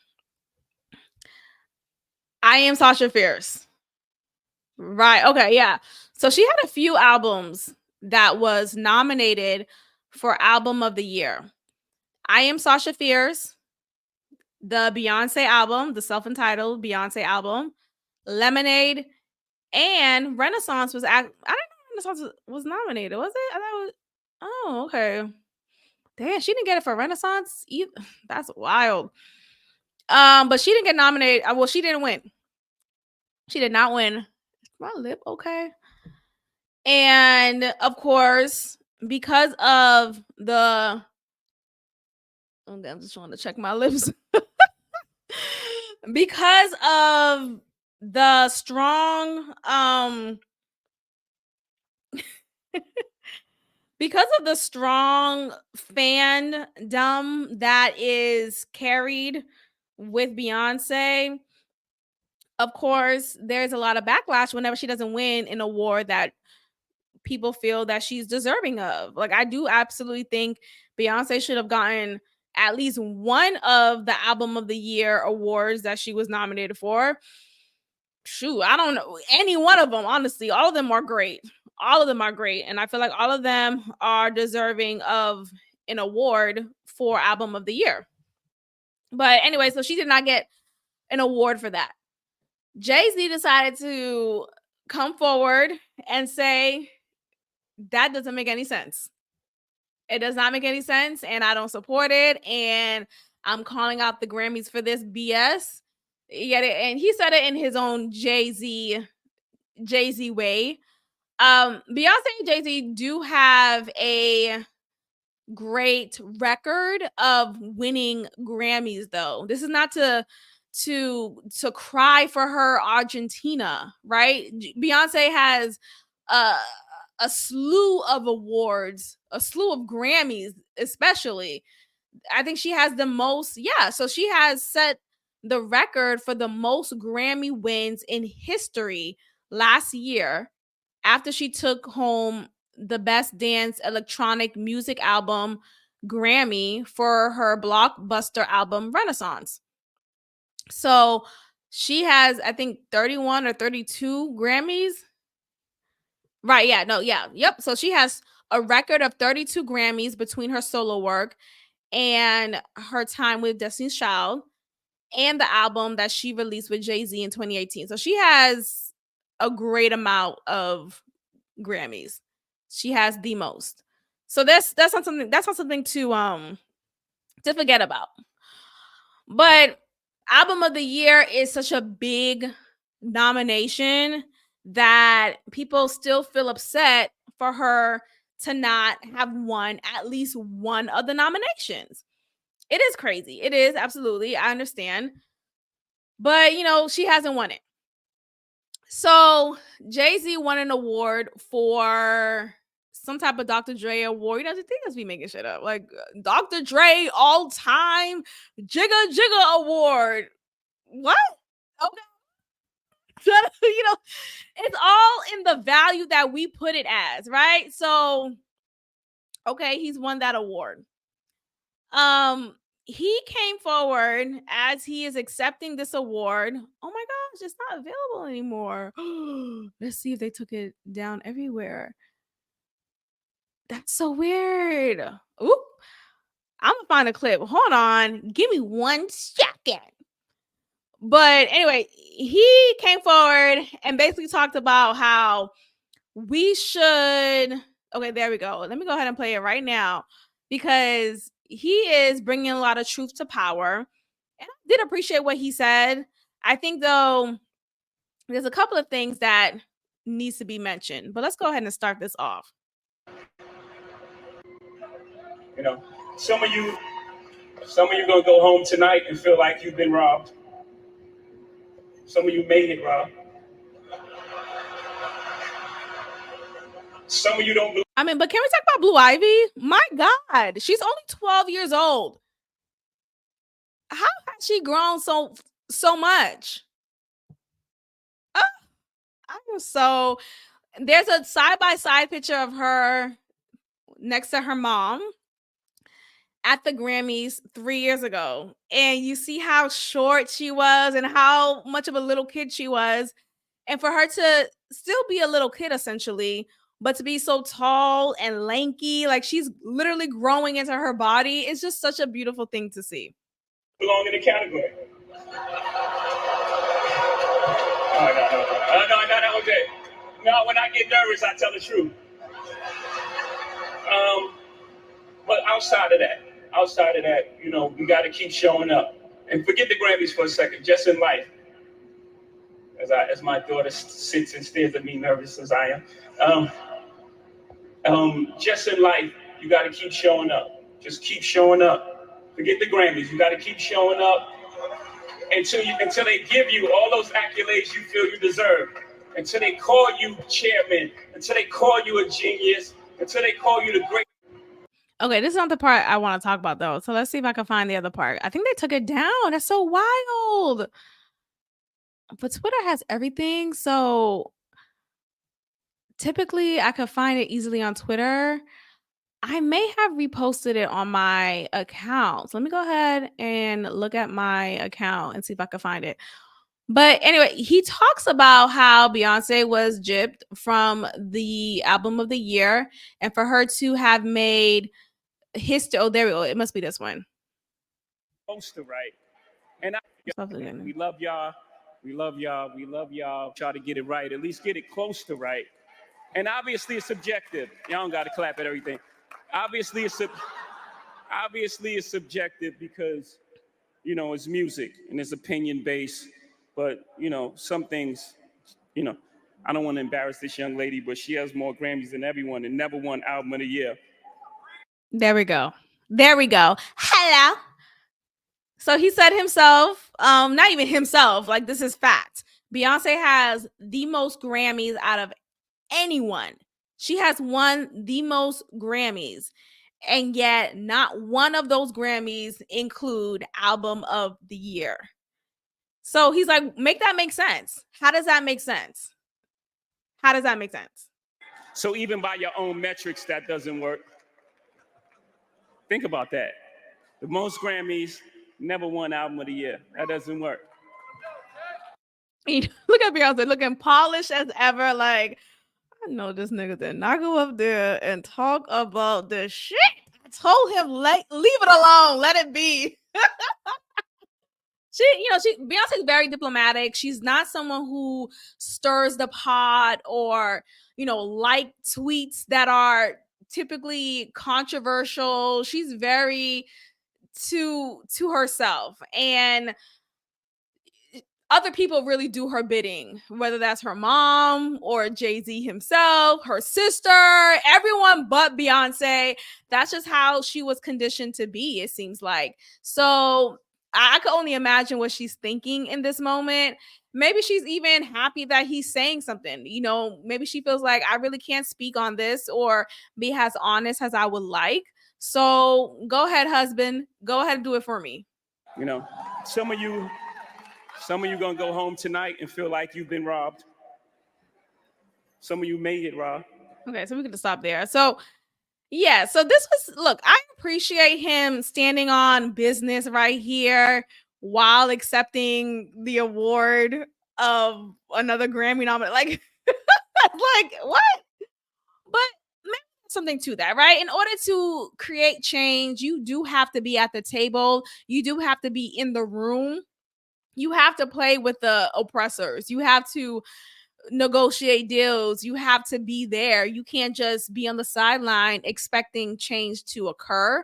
I Am Sasha Fierce. Right. Okay. Yeah. So she had a few albums that was nominated for Album of the Year. I Am Sasha Fierce, the Beyonce album, the self-entitled Beyonce album, Lemonade, and Renaissance was I didn't know Renaissance was nominated. Was it? I thought it was, oh, okay. Damn, she didn't get it for Renaissance either. That's wild. But she didn't get nominated. Well, she didn't win. She did not win. Is my lip okay? And of course, because of the okay, I'm just trying to check my lips. Because of the strong because of the strong fandom that is carried with Beyonce, of course, there's a lot of backlash whenever she doesn't win an award that people feel that she's deserving of. Like, I do absolutely think Beyonce should have gotten at least one of the Album of the Year awards that she was nominated for. Shoot, I don't know any one of them. Honestly, all of them are great. All of them are great, and I feel like all of them are deserving of an award for Album of the Year. But anyway, so she did not get an award for that. Jay-Z decided to come forward and say that doesn't make any sense. It does not make any sense, and I don't support it. And I'm calling out the Grammys for this BS. Yeah, and he said it in his own Jay-Z way. Beyonce and Jay-Z do have a great record of winning Grammys, though. This is not to cry for her Argentina, right? Beyonce has uh, a slew of awards, a slew of Grammys, especially. I think she has the most, yeah. So she has set the record for the most Grammy wins in history last year after she took home the Best Dance Electronic Music Album Grammy for her blockbuster album Renaissance. So she has, I think, 31 or 32 Grammys. Right. Yeah. No. Yeah. Yep. So she has a record of 32 Grammys between her solo work and her time with Destiny's Child and the album that she released with Jay-Z in 2018. So she has a great amount of Grammys. She has the most. So that's not something to forget about. But Album of the Year is such a big nomination that people still feel upset for her to not have won at least one of the nominations. It is crazy. It is, absolutely. I understand. But, she hasn't won it. So Jay-Z won an award for some type of Dr. Dre award. You know, the thing is, be making shit up. Like Dr. Dre all time Jigga Jigga award. What? Okay. It's all in the value that we put it as, right? So, okay, he's won that award. He came forward as he is accepting this award. Oh my gosh, it's not available anymore. Let's see if they took it down everywhere. That's so weird. Oop. I'm gonna find a clip. Hold on. Give me 1 second. But anyway, he came forward and basically talked about how we should. Okay, there we go. Let me go ahead and play it right now because he is bringing a lot of truth to power. And I did appreciate what he said. I think, though, there's a couple of things that needs to be mentioned. But let's go ahead and start this off. You know, some of you gonna go home tonight and feel like you've been robbed. Some of you made it, Rob. Some of you don't believe. I mean, but can we talk about Blue Ivy? My God, she's only 12 years old. How has she grown so much? I am so. There's a side by side picture of her next to her mom, at the Grammys 3 years ago, and you see how short she was and how much of a little kid she was. And for her to still be a little kid essentially, but to be so tall and lanky, like she's literally growing into her body, it's just such a beautiful thing to see. Belong in the category. Oh, no, okay. No, when I get nervous, I tell the truth. Um, but outside of that, we got to keep showing up. And forget the Grammys for a second, just in life. As my daughter sits and stares at me, nervous as I am. Just in life, you got to keep showing up. Just keep showing up. Forget the Grammys. You got to keep showing up until they give you all those accolades you feel you deserve. Until they call you chairman. Until they call you a genius. Until they call you the great. Okay, this is not the part I want to talk about though. So let's see if I can find the other part. I think they took it down. That's so wild. But Twitter has everything. So typically I could find it easily on Twitter. I may have reposted it on my account. So let me go ahead and look at my account and see if I can find it. But anyway, he talks about how Beyonce was gypped from the album of the year and for her to have made history. Oh, there we go. It must be this one. Close to right. And we love y'all. We love y'all. We love y'all. Try to get it right. At least get it close to right. And obviously it's subjective. Y'all don't got to clap at everything. Obviously it's subjective because, it's music and it's opinion based. But, some things, I don't want to embarrass this young lady, but she has more Grammys than everyone and never won Album of the Year. There we go. There we go. Hello. So he said himself, not even himself, like this is fact. Beyonce has the most Grammys out of anyone. She has won the most Grammys. And yet not one of those Grammys include Album of the Year. So he's like, make that make sense. How does that make sense? How does that make sense? So even by your own metrics, that doesn't work. Think about that. The most Grammys, never won Album of the Year. That doesn't work. Look at Beyonce looking polished as ever. Like, I know this nigga did not go up there and talk about this shit. I told him, leave it alone. Let it be. Beyonce's very diplomatic. She's not someone who stirs the pot or, like tweets that are typically controversial. She's very to herself, and other people really do her bidding, whether that's her mom or Jay-Z himself, her sister, everyone but Beyonce. That's just how she was conditioned to be, it seems like. So I could only imagine what she's thinking in this moment. Maybe she's even happy that he's saying something. Maybe she feels like I really can't speak on this or be as honest as I would like. So go ahead, husband. Go ahead and do it for me. Some of you gonna go home tonight and feel like you've been robbed. Some of you may get robbed. Okay, so we can just stop there. So yeah, so this was, look, I appreciate him standing on business right here while accepting the award of another Grammy nomination. Like, like what? But maybe something to that, right? In order to create change, you do have to be at the table. You do have to be in the room. You have to play with the oppressors. You have to negotiate deals. You have to be there. You can't just be on the sideline expecting change to occur.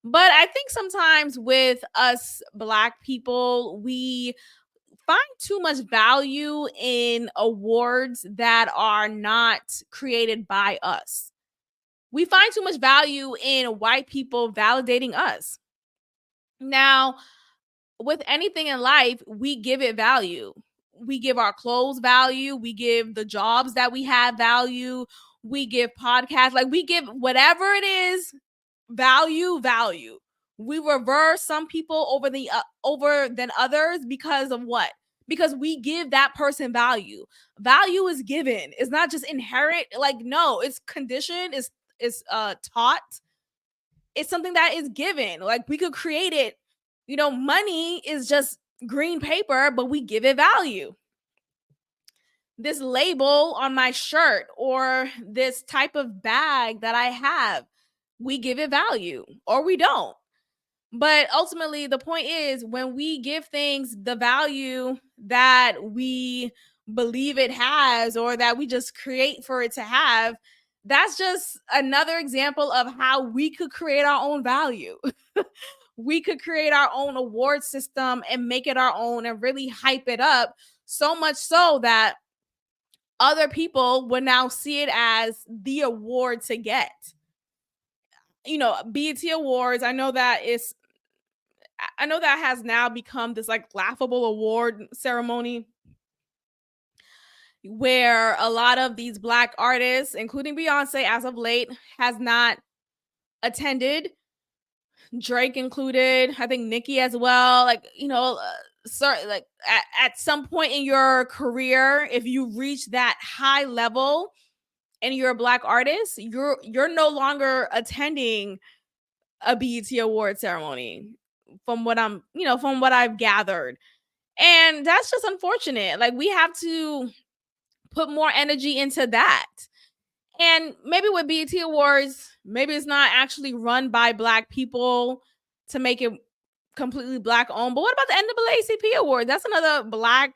But I think sometimes with us Black people, we find too much value in awards that are not created by us. We find too much value in white people validating us. Now, with anything in life, we give it value. We give our clothes value. We give the jobs that we have value. We give podcasts, like we give whatever it is value. We reverse some people over than others because of what? Because we give that person value. Value is given. It's not just inherent. Like, no, it's conditioned. It's taught. it's something that is given. Like we could create it. You know, money is just green paper, but we give it value. This label on my shirt or this type of bag that I have, we give it value or we don't. But ultimately, the point is when we give things the value that we believe it has or that we just create for it to have, that's just another example of how we could create our own value. We could create our own award system and make it our own and really hype it up so much so that other people would now see it as the award to get. You know, BET Awards, I know that has now become this like laughable award ceremony where a lot of these Black artists, including Beyonce as of late, has not attended. Drake included, I think Nicki as well. Like, you know, like at some point in your career, if you reach that high level and you're a Black artist, you're no longer attending a BET award ceremony from what I've gathered. And that's just unfortunate. Like we have to put more energy into that. And maybe with BET Awards, maybe it's not actually run by Black people to make it completely Black owned. But what about the NAACP Award? That's another Black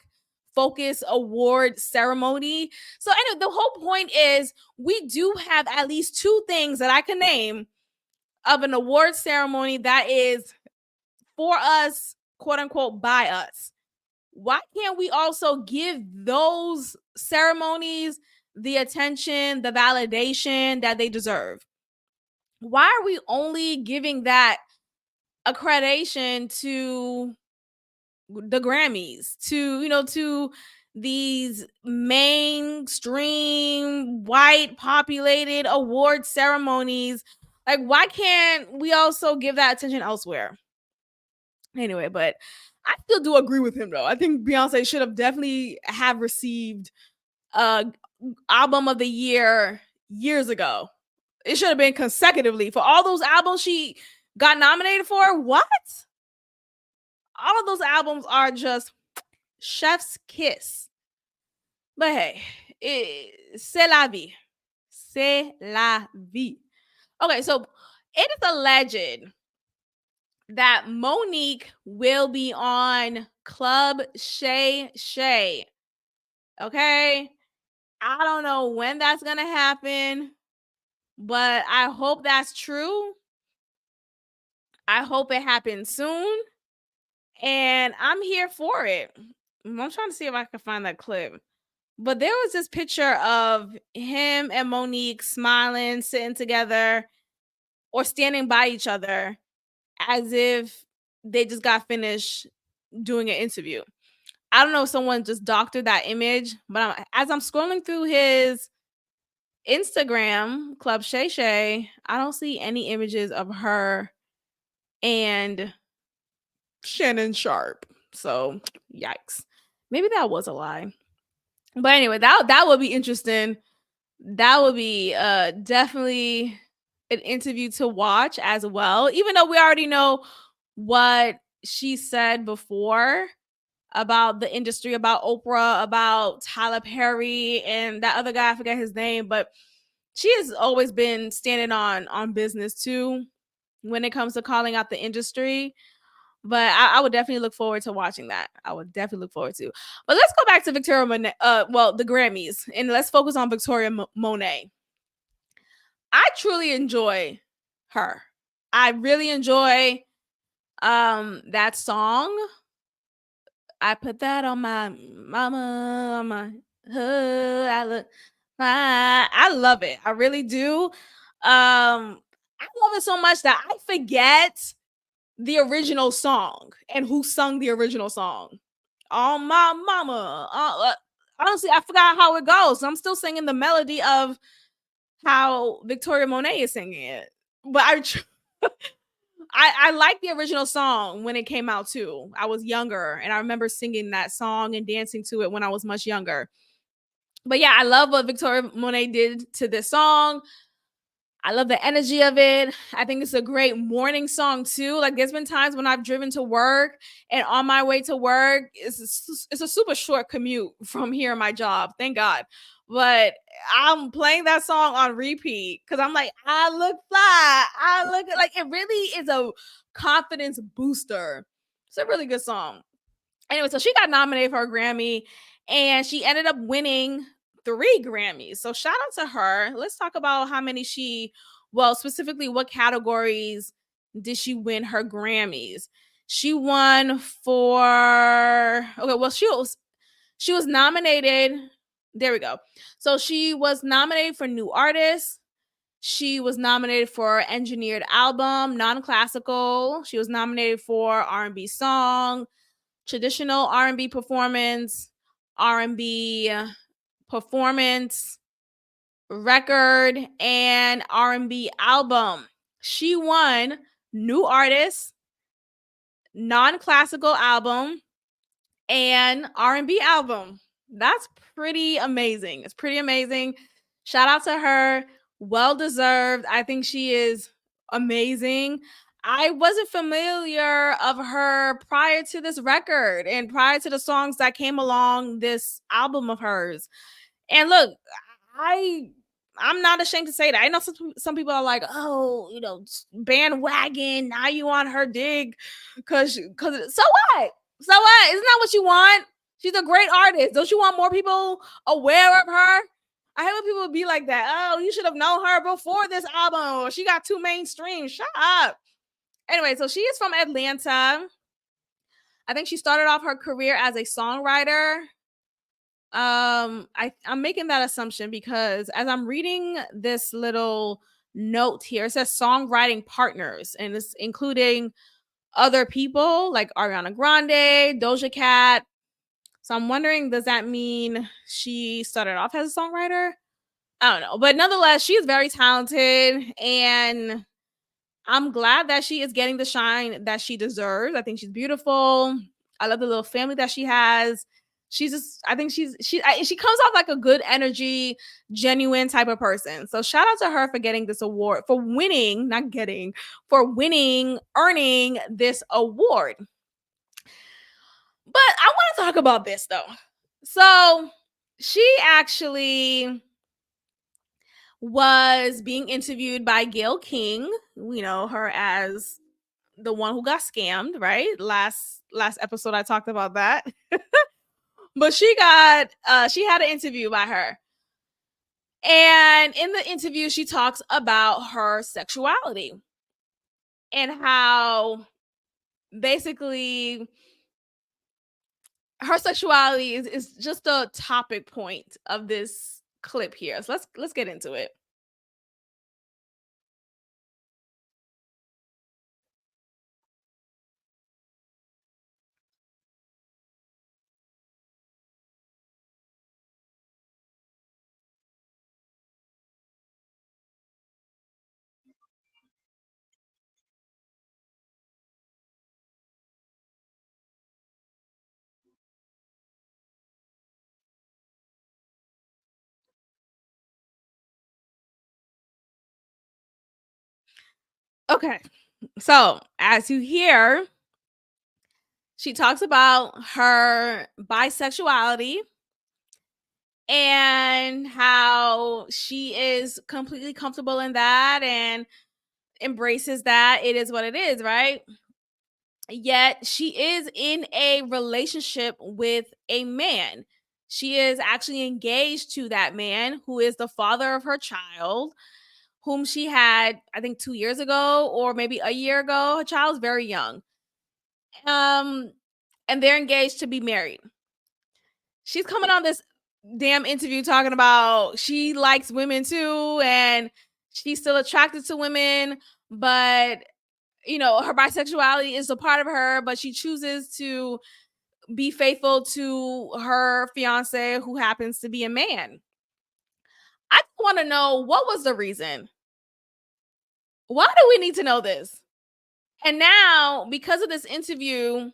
focus award ceremony. So anyway, the whole point is we do have at least two things that I can name of an award ceremony that is for us, quote unquote, by us. Why can't we also give those ceremonies the attention, the validation that they deserve? Why are we only giving that accreditation to the Grammys, to these mainstream white populated award ceremonies? Like, why can't we also give that attention elsewhere? Anyway, but I still do agree with him though. I think Beyonce should have definitely have received album of the year years ago. It should have been consecutively for all those albums she got nominated for. What? All of those albums are just chef's kiss. But hey, c'est la vie. C'est la vie. Okay, so it is alleged that Monique will be on Club Shay Shay. Okay? I don't know when that's going to happen, but I hope that's true. I hope it happens soon. And I'm here for it. I'm trying to see if I can find that clip. But there was this picture of him and Monique smiling, sitting together, or standing by each other as if they just got finished doing an interview. I don't know if someone just doctored that image, but as I'm scrolling through his Instagram, Club Shay Shay, I don't see any images of her and Shannon Sharp. So, yikes. Maybe that was a lie. But anyway, that would be interesting. That would be definitely an interview to watch as well. Even though we already know what she said before about the industry, about Oprah, about Tyler Perry, and that other guy, I forget his name, but she has always been standing on business too when it comes to calling out the industry. But I would definitely look forward to watching that. I would definitely look forward to. But let's go back to Victoria Monet, the Grammys, and let's focus on Victoria Monet. I truly enjoy her. I really enjoy that song. I put that on my mama, on my hood. I look fine. I love it. I really do. I love it so much that I forget the original song and who sung the original song. On my mama. Honestly, I forgot how it goes. I'm still singing the melody of how Victoria Monet is singing it. But I like the original song when it came out too. I was younger and I remember singing that song and dancing to it when I was much younger. But yeah, I love what Victoria Monet did to this song. I love the energy of it. I think it's a great morning song too. Like there's been times when I've driven to work and on my way to work, it's a super short commute from here, my job. Thank God. But I'm playing that song on repeat because I'm like, I look fly. I look like it really is a confidence booster. It's a really good song. Anyway, so she got nominated for a Grammy and she ended up winning 3 Grammys. So shout out to her. Let's talk about how many well, specifically what categories did she win her Grammys? She won for okay, well, she was nominated. There we go. So she was nominated for new artist. She was nominated for engineered album, non-classical. She was nominated for R&B song, traditional R&B performance, R&B performance, record, and R&B album. She won new artist, non-classical album, and R&B album. That's pretty amazing. It's pretty amazing. Shout out to her. Well deserved. I think she is amazing. I wasn't familiar of her prior to this record and prior to the songs that came along this album of hers. And look, I I'm not ashamed to say that. I know some people are like, oh, bandwagon. Now you want her dig, cause so what? So what? Isn't that what you want? She's a great artist. Don't you want more people aware of her? I hate when people be like that. Oh, you should have known her before this album. Or she got too mainstream. Shut up. Anyway, so she is from Atlanta. I think she started off her career as a songwriter. I'm making that assumption because as I'm reading this little note here, it says songwriting partners, and it's including other people like Ariana Grande, Doja Cat. So I'm wondering, does that mean she started off as a songwriter? I don't know, but nonetheless, she is very talented, and I'm glad that she is getting the shine that she deserves. I think she's beautiful. I love the little family that she has. She's just, I think she comes off like a good energy, genuine type of person. So shout out to her for getting this award, for winning, not getting, for winning, earning this award. But I want to talk about this though. So she actually was being interviewed by Gayle King. We know her as the one who got scammed, right? Last episode I talked about that. But she had an interview by her. And in the interview she talks about her sexuality and how basically her sexuality is just a topic point of this clip here. So let's get into it. Okay. So, as you hear, she talks about her bisexuality and how she is completely comfortable in that and embraces that. It is what it is, right? Yet she is in a relationship with a man. She is actually engaged to that man who is the father of her child, whom she had, I think, 2 years ago or maybe a year ago. Her child's very young. Um, and they're engaged to be married. She's coming on this damn interview talking about she likes women too and she's still attracted to women, but her bisexuality is a part of her, but she chooses to be faithful to her fiance who happens to be a man. I want to know, what was the reason? Why do we need to know this? And now, because of this interview,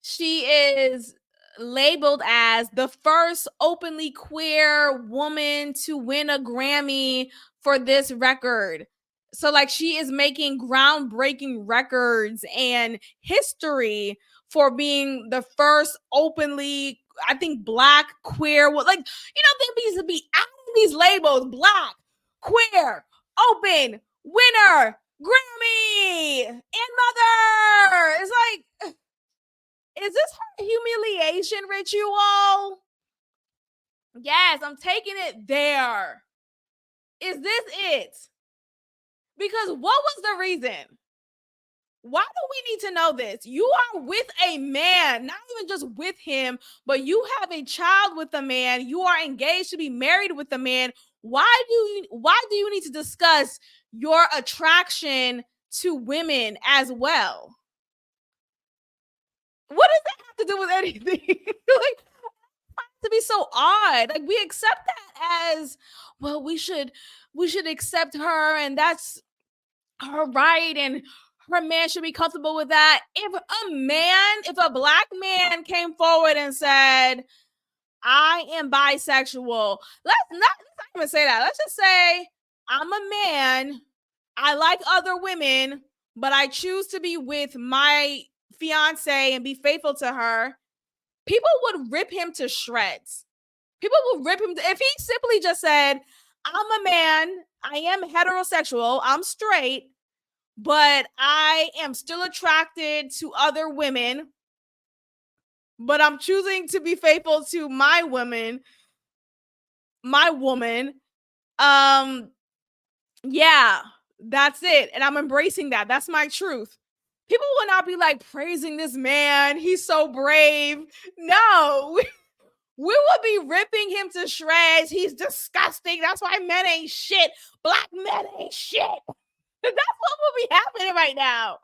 she is labeled as the first openly queer woman to win a Grammy for this record. So like she is making groundbreaking records and history for being the first openly, I think, Black queer, like, they used to be adding these labels: Black, queer, open, winner, Grammy, and mother. It's like, is this her humiliation ritual? Yes, I'm taking it there. Is this it? Because what was the reason? Why do we need to know this? You are with a man, not even just with him, but you have a child with a man. You are engaged to be married with a man. Why do you need to discuss your attraction to women as well? What does that have to do with anything? Like, to be so odd. Like, we accept that as, well, we should accept her, and that's her right, and her man should be comfortable with that. If a Black man came forward and said, I am bisexual, let's not even say that. Let's just say, I'm a man, I like other women, but I choose to be with my fiance and be faithful to her. People would rip him to shreds. People will rip him if he simply just said, I'm a man, I am heterosexual, I'm straight, but I am still attracted to other women, but I'm choosing to be faithful to my woman. Yeah, that's it. And I'm embracing that. That's my truth. People will not be like praising this man. He's so brave. No, we will be ripping him to shreds. He's disgusting. That's why men ain't shit. Black men ain't shit. That's what will be happening right now.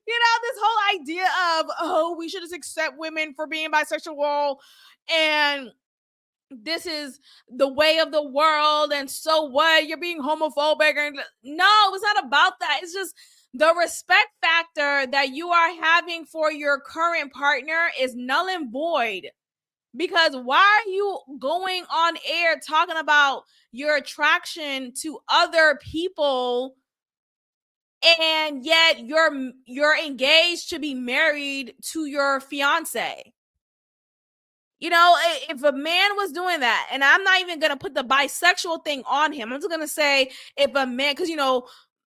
This whole idea of, oh, we should just accept women for being bisexual, and this is the way of the world, and so what? You're being homophobic. And no, it's not about that. It's just the respect factor that you are having for your current partner is null and void. Because why are you going on air talking about your attraction to other people, and yet you're engaged to be married to your fiance? If a man was doing that, and I'm not even gonna put the bisexual thing on him, I'm just gonna say, if a man, because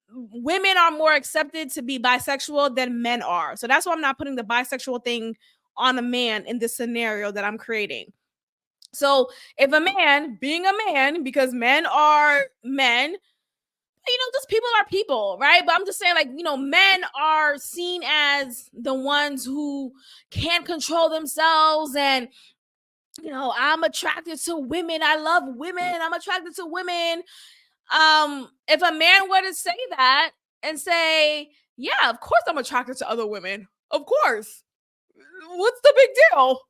women are more accepted to be bisexual than men are, so that's why I'm not putting the bisexual thing on a man in this scenario that I'm creating. So if a man, being a man, because men are men, just people are people, right? But I'm just saying, like, men are seen as the ones who can't control themselves, and I'm attracted to women. I love women. I'm attracted to women. If a man were to say that and say, yeah, of course I'm attracted to other women. Of course. What's the big deal?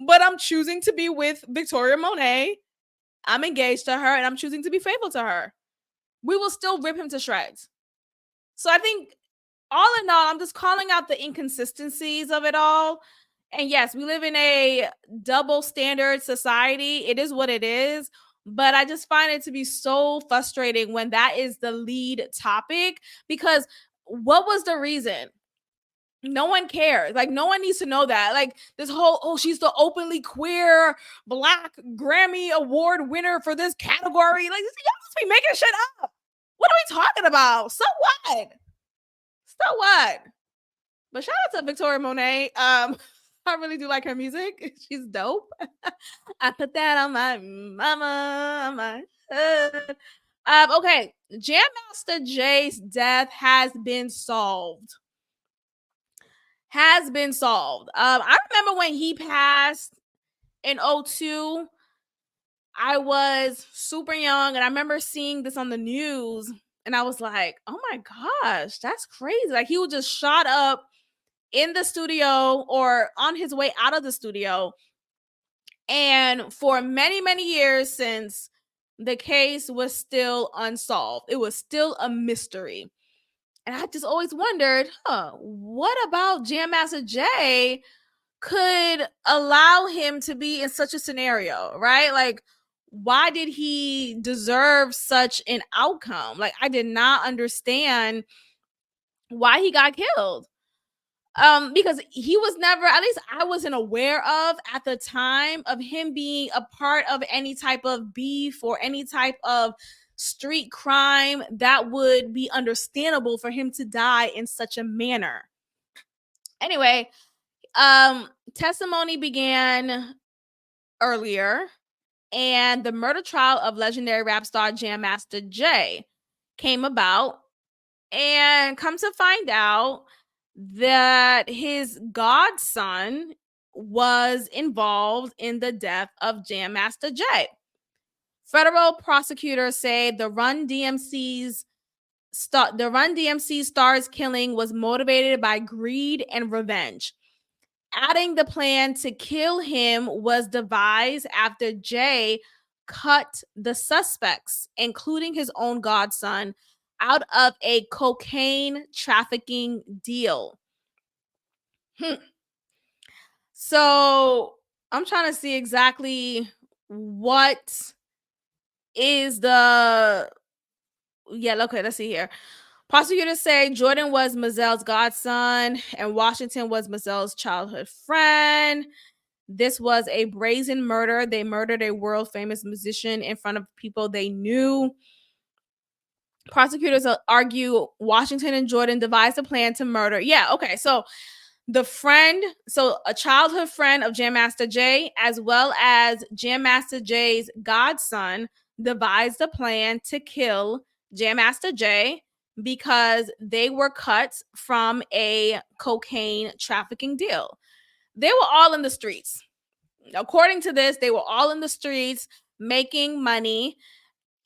But I'm choosing to be with Victoria Monet. I'm engaged to her, and I'm choosing to be faithful to her. We will still rip him to shreds. So I think, all in all, I'm just calling out the inconsistencies of it all. And yes, we live in a double standard society. It is what it is. But I just find it to be so frustrating when that is the lead topic, because what was the reason? No one cares. Like, no one needs to know that. Like, this whole, oh, she's the openly queer Black Grammy Award winner for this category. Like, y'all must be making shit up. What are we talking about? So what? So what? But shout out to Victoria Monet. I really do like her music. She's dope. I put that on my mama, on my hood. Okay, Jam Master Jay's death has been solved. Has been solved. I remember when he passed in 2002. I was super young, and I remember seeing this on the news, and I was like, oh my gosh, that's crazy. Like, he was just shot up in the studio or on his way out of the studio. And for many, many years since, the case was still unsolved. It was still a mystery. And I just always wondered, what about Jam Master Jay could allow him to be in such a scenario, right? Like, why did he deserve such an outcome? Like, I did not understand why he got killed. Because he was never, at least I wasn't aware of at the time of him being a part of any type of beef or any type of street crime that would be understandable for him to die in such a manner. Anyway, testimony began earlier, and the murder trial of legendary rap star Jam Master Jay came about, and come to find out that his godson was involved in the death of Jam Master Jay. Federal prosecutors say the Run DMC star's killing was motivated by greed and revenge. Adding the plan to kill him was devised after Jay cut the suspects, including his own godson, out of a cocaine trafficking deal. So I'm trying to see exactly what is the. Yeah, okay, let's see here. Prosecutors say Jordan was Mizell's godson and Washington was Mizell's childhood friend. This was a brazen murder. They murdered a world famous musician in front of people they knew. Prosecutors argue Washington and Jordan devised a plan to murder. Yeah, okay. So the friend, so a childhood friend of Jam Master Jay, as well as Jam Master Jay's godson, devised a plan to kill Jam Master Jay because they were cut from a cocaine trafficking deal. They were all in the streets. According to this, they were all in the streets making money,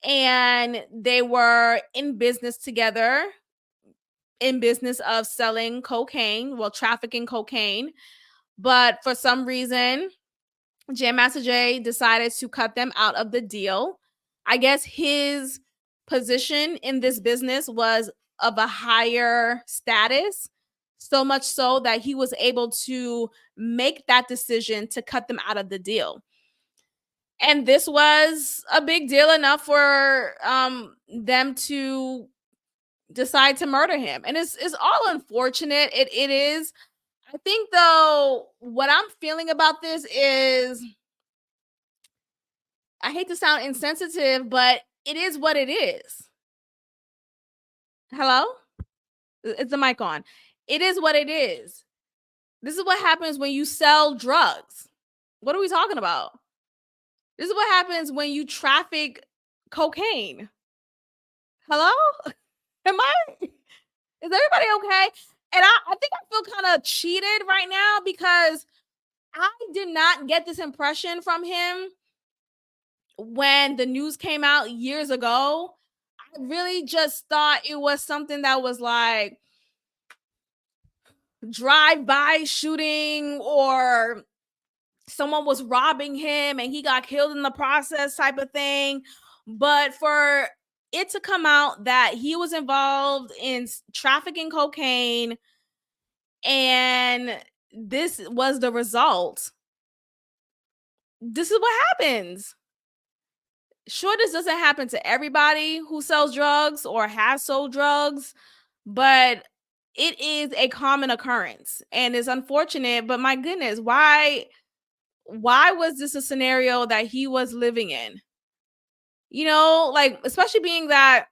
and they were in business together, in business of selling cocaine, well, trafficking cocaine. But for some reason, Jam Master Jay decided to cut them out of the deal. I guess his position in this business was of a higher status, so much so that he was able to make that decision to cut them out of the deal. And this was a big deal enough for them to decide to murder him. And it's all unfortunate. It is. I think, though, what I'm feeling about this is, I hate to sound insensitive, but it is what it is. Hello? It's the mic on. It is what it is. This is what happens when you sell drugs. What are we talking about? This is what happens when you traffic cocaine. Hello? Am I? Is everybody okay? And I think I feel kind of cheated right now because I did not get this impression from him when the news came out years ago. I really just thought it was something that was like drive-by shooting, or someone was robbing him and he got killed in the process type of thing. But for it to come out that he was involved in trafficking cocaine and this was the result, this is what happens. Sure, this doesn't happen to everybody who sells drugs or has sold drugs, but it is a common occurrence and it's unfortunate. But my goodness, why was this a scenario that he was living in? You know, like, especially being that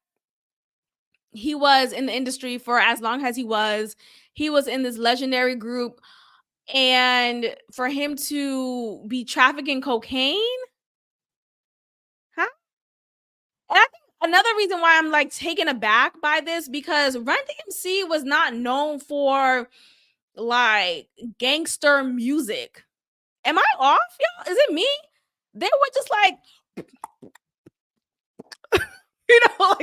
he was in the industry for as long as he was in this legendary group, and for him to be trafficking cocaine, huh? And I think another reason why I'm like taken aback by this, because Run DMC was not known for like gangster music. Am I off, y'all? Is it me? They were just like, you know,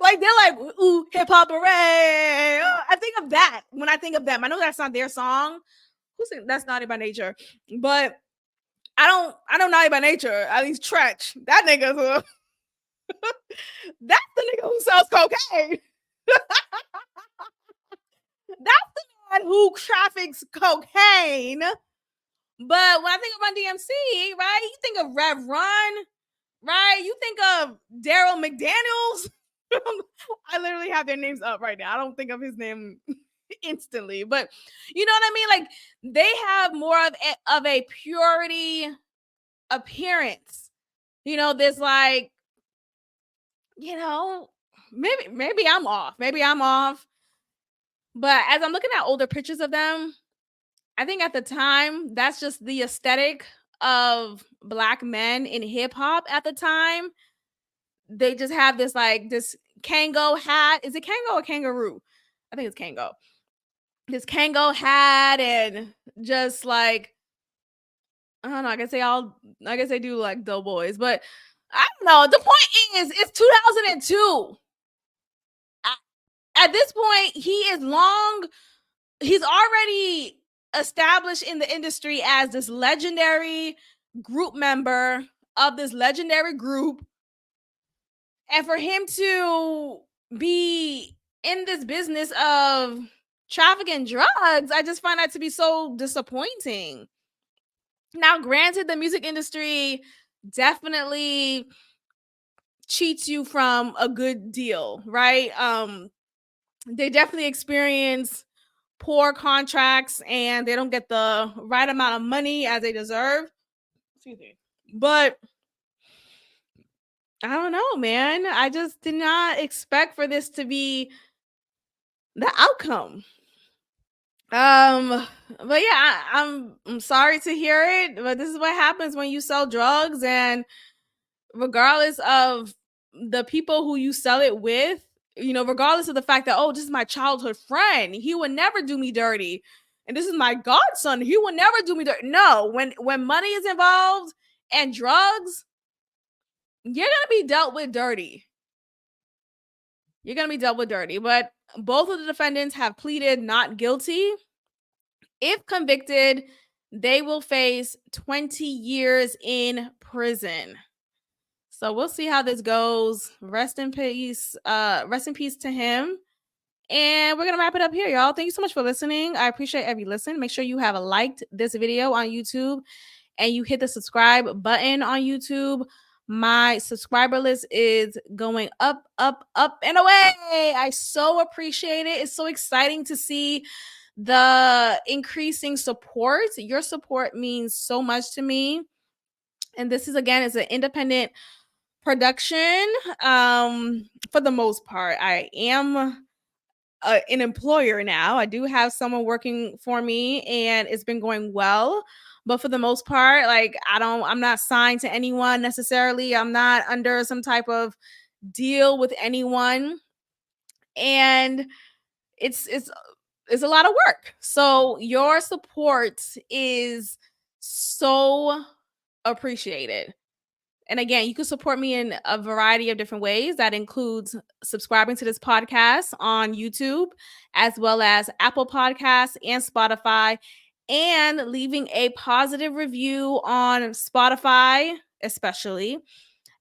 like they're like, ooh, hip hop hooray. I think of that when I think of them. I know that's not their song. Who's saying that's Naughty by Nature? But I know Naughty by Nature, at least Tretch. That nigga, that's the nigga who sells cocaine. That's the man who traffics cocaine. But when I think of Run DMC, right, you think of Rev Run, right? You think of Daryl McDaniels. I literally have their names up right now. I don't think of his name instantly, but you know what I mean? Like they have more of a purity appearance. You know, there's like, you know, maybe I'm off. Maybe I'm off. But as I'm looking at older pictures of them, I think at the time that's just the aesthetic of Black men in hip hop at the time. They just have this like this Kango hat. Is it Kango or kangaroo? I think it's Kango. This Kango hat and just like I don't know. I guess they do like Doughboys, but I don't know. The point is, it's 2002. At this point, he's already established in the industry as this legendary group member of this legendary group. And for him to be in this business of trafficking drugs, I just find that to be so disappointing. Now, granted, the music industry definitely cheats you from a good deal, right? They definitely experience poor contracts and they don't get the right amount of money as they deserve. Excuse me. But I don't know, man. I just did not expect for this to be the outcome. But yeah, I'm sorry to hear it, but this is what happens when you sell drugs, and regardless of the people who you sell it with, you know, regardless of the fact that, oh, this is my childhood friend, he would never do me dirty. And this is my godson, he will never do me dirty. No, when money is involved and drugs, you're gonna be dealt with dirty. You're gonna be dealt with dirty. But both of the defendants have pleaded not guilty. If convicted, they will face 20 years in prison. So we'll see how this goes. Rest in peace. Rest in peace to him. And we're gonna wrap it up here, y'all. Thank you so much for listening. I appreciate every listen. Make sure you have liked this video on YouTube and you hit the subscribe button on YouTube. My subscriber list is going up, up, up, and away. I so appreciate it. It's so exciting to see the increasing support. Your support means so much to me. And this is again is an independent production. For the most part, I am an employer now. I do have someone working for me and it's been going well. But for the most part, like I'm not signed to anyone necessarily. I'm not under some type of deal with anyone. And it's a lot of work. So your support is so appreciated. And again, you can support me in a variety of different ways. That includes subscribing to this podcast on YouTube, as well as Apple Podcasts and Spotify, and leaving a positive review on Spotify, especially,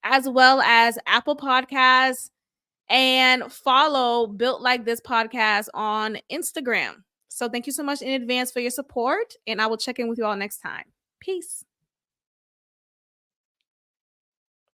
as well as Apple Podcasts, and follow Built Like This podcast on Instagram. So thank you so much in advance for your support, and I will check in with you all next time. Peace.